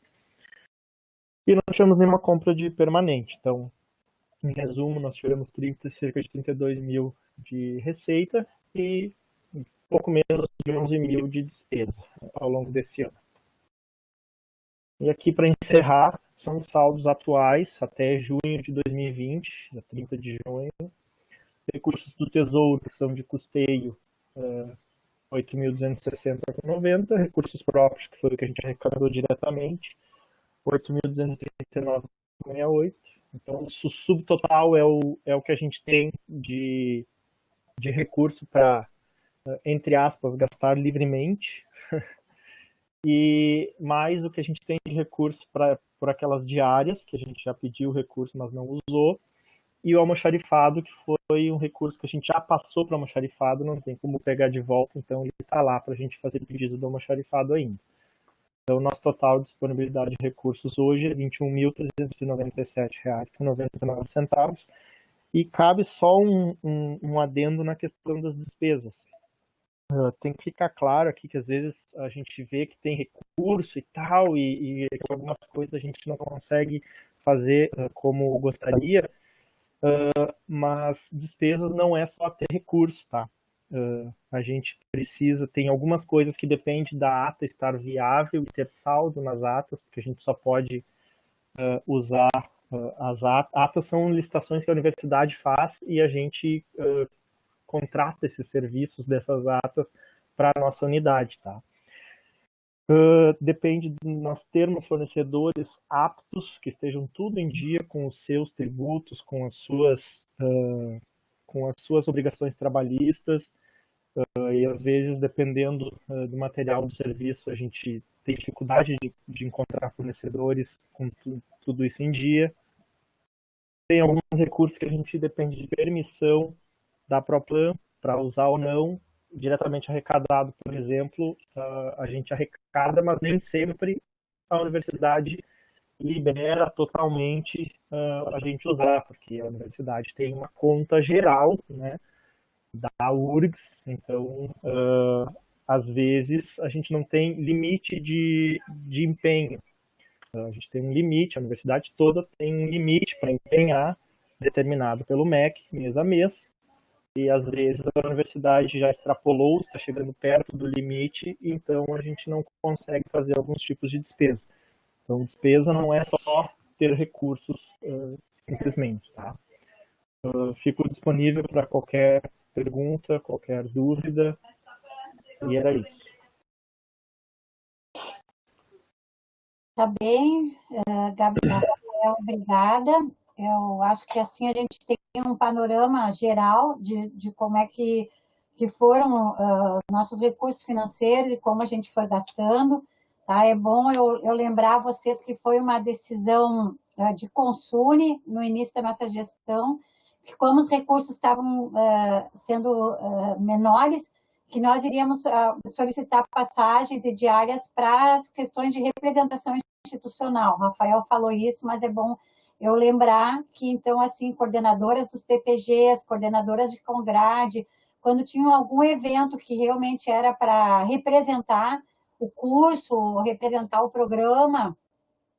E não tivemos nenhuma compra de permanente, então, em resumo, nós tivemos cerca de 32 mil de receita e pouco menos de 11 mil de despesa ao longo desse ano. E aqui, para encerrar, são os saldos atuais até junho de 2020, dia 30 de junho. Recursos do Tesouro, que são de custeio, 8.260,90. Recursos próprios, que foi o que a gente arrecadou diretamente, 8.239,68. Então, o subtotal é o que a gente tem de recurso para, entre aspas, gastar livremente, e mais o que a gente tem de recurso por aquelas diárias, que a gente já pediu o recurso, mas não usou, e o almoxarifado, que foi um recurso que a gente já passou para o almoxarifado, não tem como pegar de volta, então ele está lá para a gente fazer pedido do almoxarifado ainda. Então, o nosso total de disponibilidade de recursos hoje é R$ 21.397,99, e cabe só um adendo na questão das despesas. Tem que ficar claro aqui que às vezes a gente vê que tem recurso e tal, e algumas coisas a gente não consegue fazer como gostaria, mas despesas não é só ter recurso, tá? A gente tem algumas coisas que dependem da ata estar viável e ter saldo nas atas, porque a gente só pode usar as atas. Atas são licitações que a universidade faz e a gente contrata esses serviços dessas atas para a nossa unidade, tá? Depende de nós termos fornecedores aptos, que estejam tudo em dia com os seus tributos, com as suas obrigações trabalhistas, e às vezes, dependendo do material do serviço, a gente tem dificuldade de encontrar fornecedores com tudo isso em dia. Tem alguns recursos que a gente depende de permissão da Proplan para usar ou não, diretamente arrecadado, por exemplo, a gente arrecada, mas nem sempre a universidade libera totalmente a gente usar, porque a universidade tem uma conta geral, né, da URGS, então às vezes a gente não tem limite de empenho. A gente tem um limite, a universidade toda tem um limite para empenhar, determinado pelo MEC, mês a mês, e às vezes a universidade já extrapolou, está chegando perto do limite, então a gente não consegue fazer alguns tipos de despesa. Então, despesa não é só ter recursos, simplesmente, tá? Fico disponível para qualquer pergunta, qualquer dúvida, e era isso. Tá bem, Gabriel, obrigada. Eu acho que assim a gente tem um panorama geral de como é que foram nossos recursos financeiros e como a gente foi gastando. Tá? É bom eu lembrar a vocês que foi uma decisão de Consune no início da nossa gestão, que como os recursos estavam sendo menores, que nós iríamos solicitar passagens e diárias para as questões de representação institucional. O Rafael falou isso, mas é bom eu lembrar que, então, assim, coordenadoras dos PPGs, coordenadoras de Congrade, quando tinham algum evento que realmente era para representar o curso, representar o programa,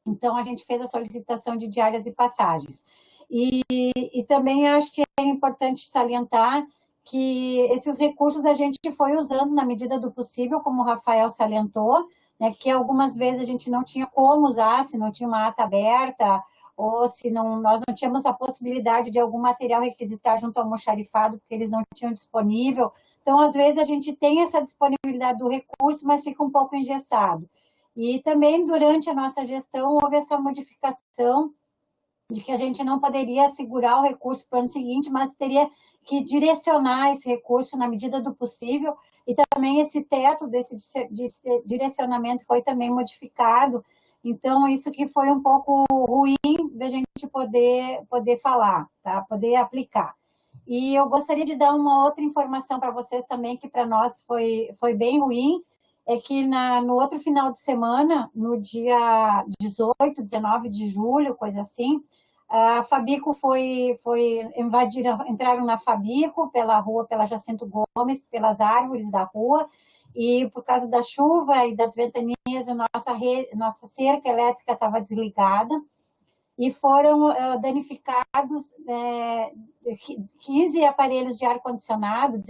então a gente fez a solicitação de diárias e passagens. E também acho que é importante salientar que esses recursos a gente foi usando na medida do possível, como o Rafael salientou, né, que algumas vezes a gente não tinha como usar, se não tinha uma ata aberta, ou se não, nós não tínhamos a possibilidade de algum material requisitar junto ao almoxarifado, porque eles não tinham disponível. Então, às vezes, a gente tem essa disponibilidade do recurso, mas fica um pouco engessado. E também, durante a nossa gestão, houve essa modificação de que a gente não poderia segurar o recurso para o ano seguinte, mas teria que direcionar esse recurso na medida do possível, e também esse teto desse direcionamento foi também modificado. Então, isso que foi um pouco ruim da gente poder falar, tá? Poder aplicar. E eu gostaria de dar uma outra informação para vocês também, que para nós foi bem ruim, é que no outro final de semana, no dia 18, 19 de julho, coisa assim, a Fabico entraram na Fabico pela Jacinto Gomes, pelas árvores da rua, e por causa da chuva e das ventanias, a nossa cerca elétrica estava desligada, e foram danificados 15 aparelhos de ar-condicionado,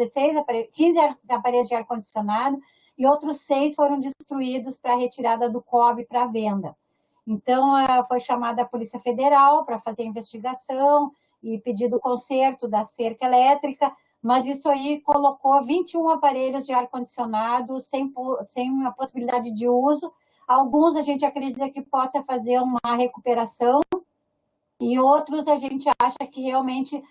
15 aparelhos de ar-condicionado, e outros 6 foram destruídos para retirada do cobre para venda. Então, foi chamada a Polícia Federal para fazer a investigação e pedido o conserto da cerca elétrica, mas isso aí colocou 21 aparelhos de ar-condicionado sem a possibilidade de uso. Alguns a gente acredita que possa fazer uma recuperação, e outros a gente acha que realmente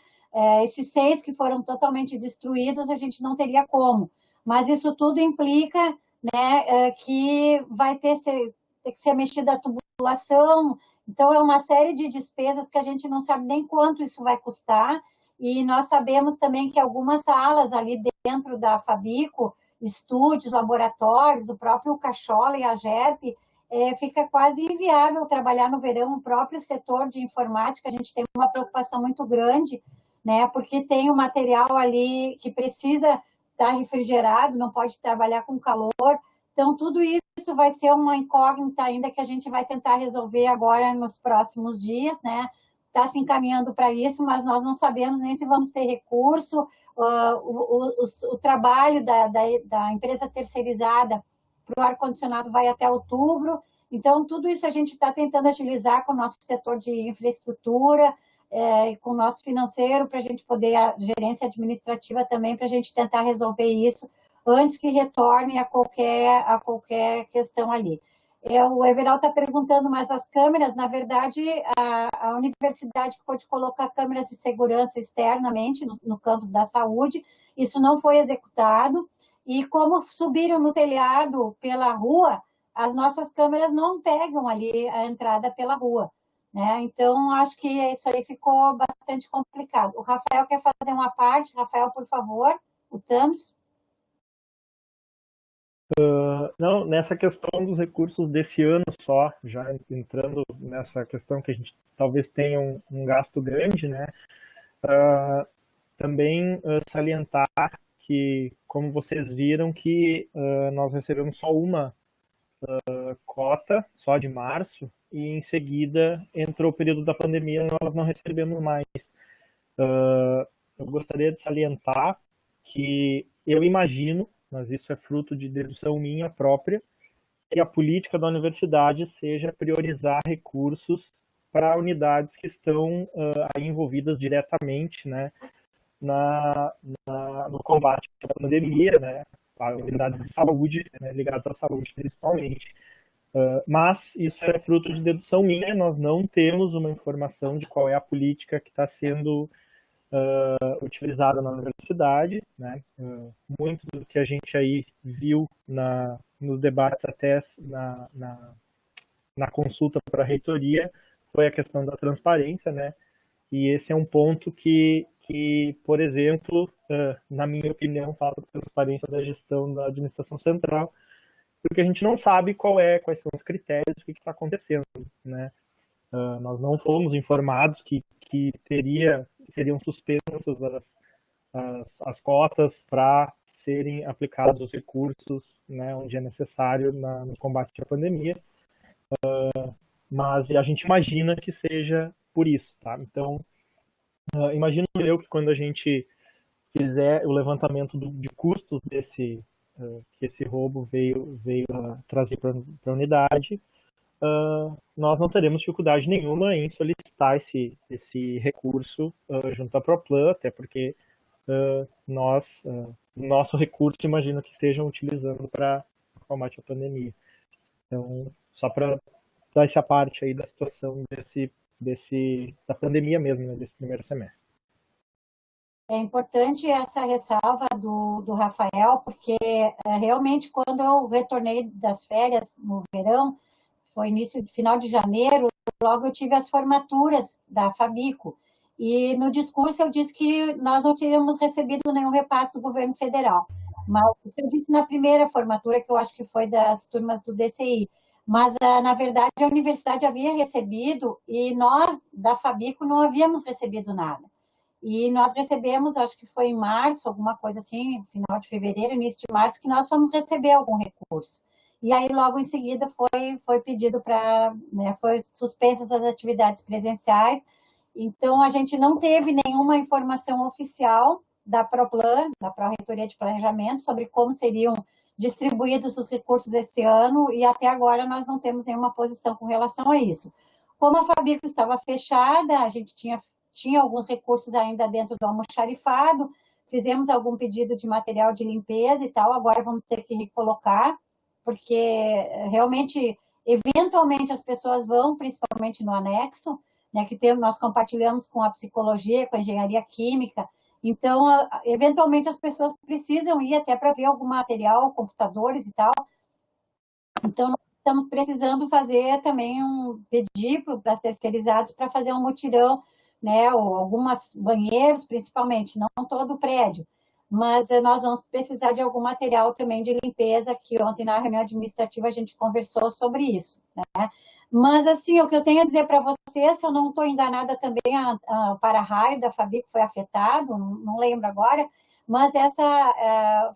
esses 6 que foram totalmente destruídos, a gente não teria como. Mas isso tudo implica, né, que vai ter que ser mexida a tubulação. Então, é uma série de despesas que a gente não sabe nem quanto isso vai custar. E nós sabemos também que algumas salas ali dentro da Fabico, estúdios, laboratórios, o próprio Cachola e a GEP, fica quase inviável trabalhar no verão. O próprio setor de informática, a gente tem uma preocupação muito grande, né, porque tem o material ali que precisa estar refrigerado, não pode trabalhar com calor. Então, tudo isso vai ser uma incógnita ainda que a gente vai tentar resolver agora nos próximos dias, né? Está se encaminhando para isso, mas nós não sabemos nem se vamos ter recurso. O trabalho da empresa terceirizada para o ar-condicionado vai até outubro. Então, tudo isso a gente está tentando agilizar com o nosso setor de infraestrutura, com o nosso financeiro, para a gente poder, a gerência administrativa também, para a gente tentar resolver isso antes que retorne a qualquer questão ali. O Everaldo está perguntando, mas as câmeras, na verdade, a universidade pode colocar câmeras de segurança externamente no campus da saúde, isso não foi executado, e como subiram no telhado pela rua, as nossas câmeras não pegam ali a entrada pela rua, né? Então, acho que isso aí ficou bastante complicado. O Rafael quer fazer uma parte. Rafael, por favor, o TAMS. Não, nessa questão dos recursos desse ano só, já entrando nessa questão que a gente talvez tenha um gasto grande, né? Também salientar que, como vocês viram, que nós recebemos só uma cota, só de março, e em seguida entrou o período da pandemia, nós não recebemos mais. Eu gostaria de salientar que eu imagino, mas isso é fruto de dedução minha própria, que a política da universidade seja priorizar recursos para unidades que estão aí envolvidas diretamente, né, no combate à pandemia, né, unidades de saúde, né, ligadas à saúde principalmente. Mas isso é fruto de dedução minha, nós não temos uma informação de qual é a política que está sendo utilizada na universidade, né? Muito do que a gente aí viu nos debates até na consulta para a reitoria foi a questão da transparência, né? E esse é um ponto que por exemplo, na minha opinião, falta transparência da gestão da administração central, porque a gente não sabe quais são os critérios, o que está acontecendo, né? Nós não fomos informados que seriam suspensas as cotas para serem aplicados os recursos, né, onde é necessário no combate à pandemia, mas a gente imagina que seja por isso, tá? Então, imagino eu que quando a gente fizer o levantamento de custos que esse roubo veio trazer para a unidade, nós não teremos dificuldade nenhuma em solicitar esse recurso junto à Proplan, até porque nosso recurso, imagino que estejam utilizando para combate à pandemia. Então, só para dar essa parte aí da situação da pandemia mesmo, né, desse primeiro semestre. É importante essa ressalva do Rafael, porque realmente quando eu retornei das férias no verão, foi final de janeiro, logo eu tive as formaturas da Fabico. E no discurso eu disse que nós não tínhamos recebido nenhum repasse do governo federal. Mas isso eu disse na primeira formatura, que eu acho que foi das turmas do DCI. Mas, na verdade, a universidade havia recebido e nós, da Fabico, não havíamos recebido nada. E nós recebemos, acho que foi em março, alguma coisa assim, final de fevereiro, início de março, que nós fomos receber algum recurso. E aí, logo em seguida, foi pedido para, né, foi suspensas as atividades presenciais. Então, a gente não teve nenhuma informação oficial da Proplan, da Pró-Reitoria de Planejamento, sobre como seriam distribuídos os recursos esse ano, e até agora nós não temos nenhuma posição com relação a isso. Como a Fabico estava fechada, a gente tinha alguns recursos ainda dentro do almoxarifado, fizemos algum pedido de material de limpeza e tal, agora vamos ter que recolocar, porque realmente, eventualmente as pessoas vão, principalmente no anexo, né, que nós compartilhamos com a psicologia, com a engenharia química, então, eventualmente as pessoas precisam ir até para ver algum material, computadores e tal, então nós estamos precisando fazer também pedir para as terceirizadas para fazer um mutirão, né, ou algumas banheiros, principalmente, não todo o prédio, mas nós vamos precisar de algum material também de limpeza, que ontem na reunião administrativa a gente conversou sobre isso, né? Mas, assim, o que eu tenho a dizer para vocês, se eu não estou enganada também, a para-raio da Fabico foi afetado, não lembro agora, mas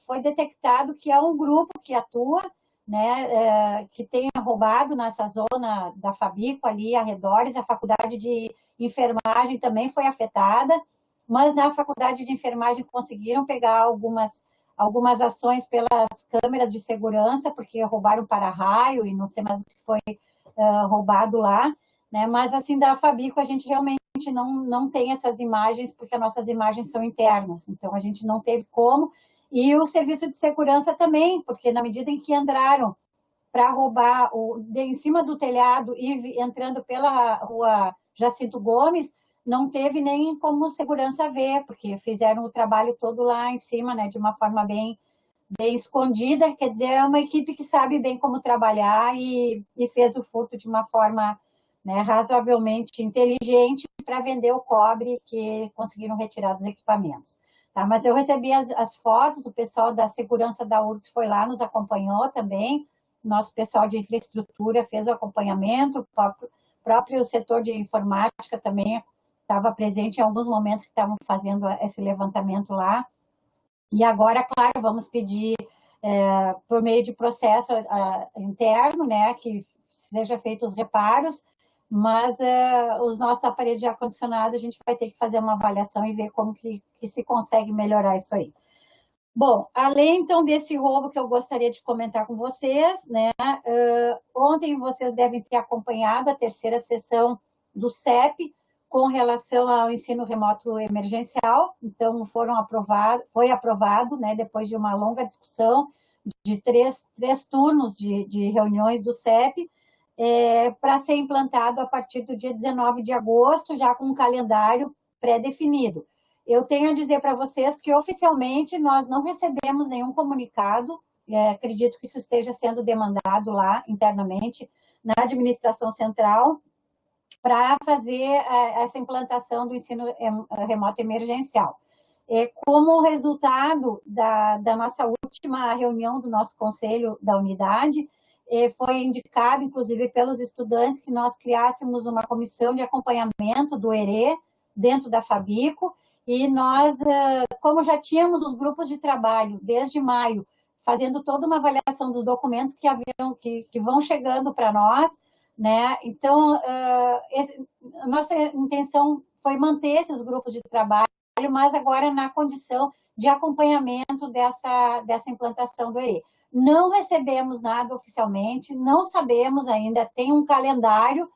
foi detectado que é um grupo que atua, né, que tenha roubado nessa zona da Fabico, ali arredores, a faculdade de enfermagem também foi afetada, mas na faculdade de enfermagem conseguiram pegar algumas ações pelas câmeras de segurança, porque roubaram para-raio e não sei mais o que foi roubado lá, né? Mas assim, da Fabico a gente realmente não tem essas imagens, porque as nossas imagens são internas, então a gente não teve como, e o serviço de segurança também, porque na medida em que entraram para roubar em cima do telhado e entrando pela rua Jacinto Gomes, não teve nem como segurança ver, porque fizeram o trabalho todo lá em cima, né, de uma forma bem escondida. Quer dizer, é uma equipe que sabe bem como trabalhar e fez o furto de uma forma, né, razoavelmente inteligente para vender o cobre que conseguiram retirar dos equipamentos. Tá? Mas eu recebi as fotos, o pessoal da segurança da URGS foi lá, nos acompanhou também, nosso pessoal de infraestrutura fez o acompanhamento, o próprio setor de informática também estava presente em alguns momentos que estavam fazendo esse levantamento lá. E agora, claro, vamos pedir, por meio de processo interno, né, que seja feitos os reparos, mas os nossos aparelhos de ar-condicionado, a gente vai ter que fazer uma avaliação e ver como que se consegue melhorar isso aí. Bom, além, então, desse roubo que eu gostaria de comentar com vocês, né, ontem vocês devem ter acompanhado a terceira sessão do CEP com relação ao ensino remoto emergencial. Então, foi aprovado, né, depois de uma longa discussão de três turnos de reuniões do CEP, para ser implantado a partir do dia 19 de agosto, já com um calendário pré-definido. Eu tenho a dizer para vocês que, oficialmente, nós não recebemos nenhum comunicado, acredito que isso esteja sendo demandado lá internamente, na administração central, para fazer essa implantação do ensino remoto emergencial. Como resultado da nossa última reunião do nosso conselho da unidade, foi indicado, inclusive, pelos estudantes, que nós criássemos uma comissão de acompanhamento do ERE dentro da Fabico, e nós, como já tínhamos os grupos de trabalho desde maio, fazendo toda uma avaliação dos documentos que vão chegando para nós, né? Então, a nossa intenção foi manter esses grupos de trabalho, mas agora na condição de acompanhamento dessa implantação do ERE. Não recebemos nada oficialmente, não sabemos ainda, tem um calendário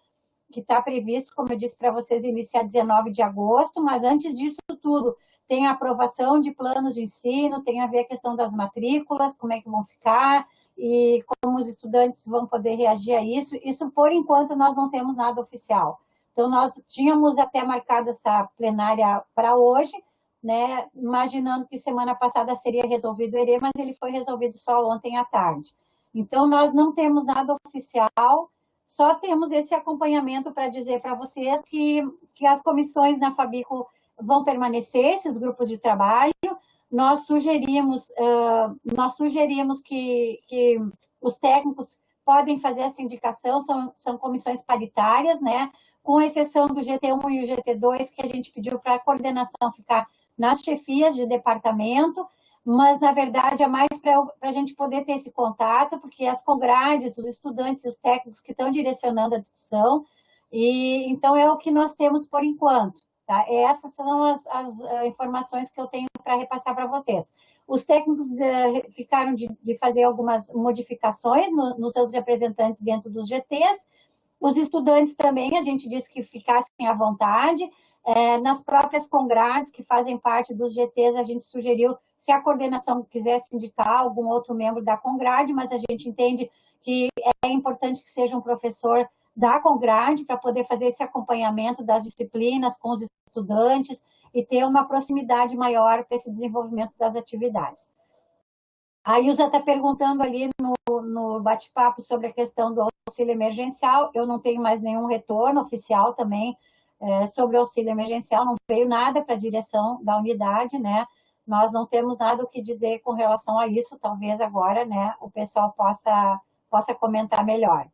que está previsto, como eu disse para vocês, iniciar 19 de agosto, mas antes disso tudo, tem a aprovação de planos de ensino, tem a ver a questão das matrículas, como é que vão ficar, e como os estudantes vão poder reagir a isso. Isso, por enquanto, nós não temos nada oficial. Então, nós tínhamos até marcado essa plenária para hoje, né, imaginando que semana passada seria resolvido o ERE, mas ele foi resolvido só ontem à tarde. Então, nós não temos nada oficial, só temos esse acompanhamento para dizer para vocês que as comissões na Fabico vão permanecer, esses grupos de trabalho. Nós sugerimos que os técnicos podem fazer essa indicação, são comissões paritárias, né? Com exceção do GT1 e o GT2, que a gente pediu para a coordenação ficar nas chefias de departamento, mas, na verdade, é mais para a gente poder ter esse contato, porque as congrades, os estudantes e os técnicos que estão direcionando a discussão, e então é o que nós temos por enquanto. Tá? Essas são as informações que eu tenho para repassar para vocês. Os técnicos ficaram de fazer algumas modificações nos seus representantes dentro dos GTs. Os estudantes também, a gente disse que ficassem à vontade. Nas próprias congrades que fazem parte dos GTs, a gente sugeriu, se a coordenação quisesse indicar algum outro membro da congrade, mas a gente entende que é importante que seja um professor da congrade para poder fazer esse acompanhamento das disciplinas com os estudantes e ter uma proximidade maior para esse desenvolvimento das atividades. A Ilza está perguntando ali no bate-papo sobre a questão do auxílio emergencial. Eu não tenho mais nenhum retorno oficial também sobre o auxílio emergencial, não veio nada para a direção da unidade, né? Nós não temos nada o que dizer com relação a isso, talvez agora, né, o pessoal possa comentar melhor.